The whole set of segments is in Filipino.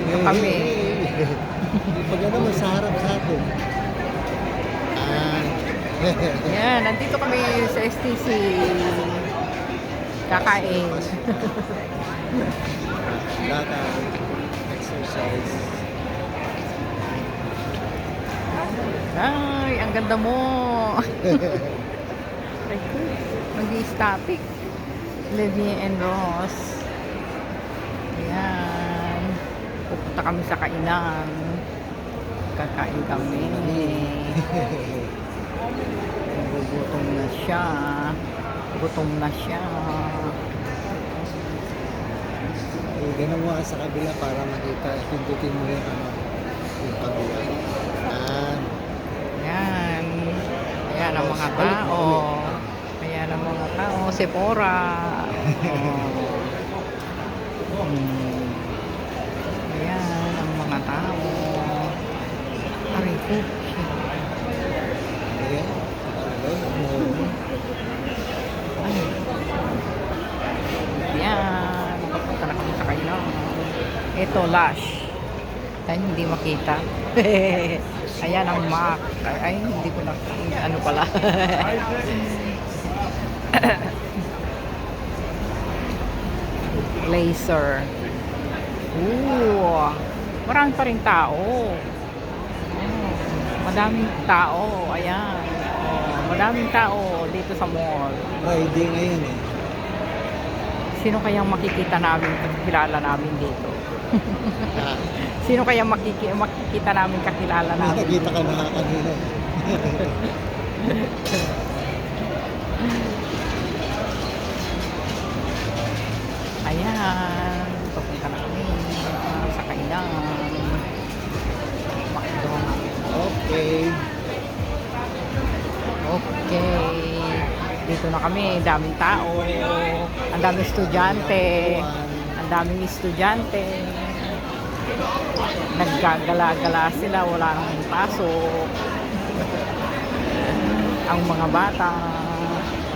Dito kami. Pag ano, may sa harap sa atin. Ah. Yan, nandito kami sa STC. Kakain. Data, exercise. Ay, ang ganda mo. Ay, mag-i-static. Levy and Ross. Ayan. Pupunta kami sa kainan. Kakain kami. Gugutom na siya. Gutom na siya. Eh, ganun mo sa kabila para makita. Pindutin mo yung ano, yung kabila. Ah. Ayan. Ayan ang mga tao. Ayan ang mga tao. Sephora. Ayan ang mga tao. Aray ko. Ayan. Ay. Ayan. Papunta na kami sa kainan. Ito, Lush. Ay, hindi makita. Ayan ang Mac. Ay, hindi ko na. Ano pala. Laser. Ooh. Marami pa rin tao. Madaming tao. Ayan. Madaming tao dito sa mall. Friday ngayon eh. Sino kayang makikita namin, kakilala namin dito? Ah, Sino kayang makikita namin, kakilala namin? nakakita ka na kanina. Ayan. Papunta na kami sa kainan. McDonald's. Okay. Okay. Dito na kami. Daming tao. Ang daming estudyante. Ang daming estudyante. Naggagala-gala sila. Wala nang pasok. Ang mga bata.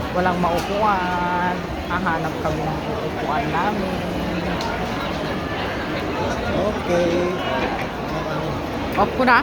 Walang maupuan. Hahanap kami ng upuan namin. Okay. Off ko na.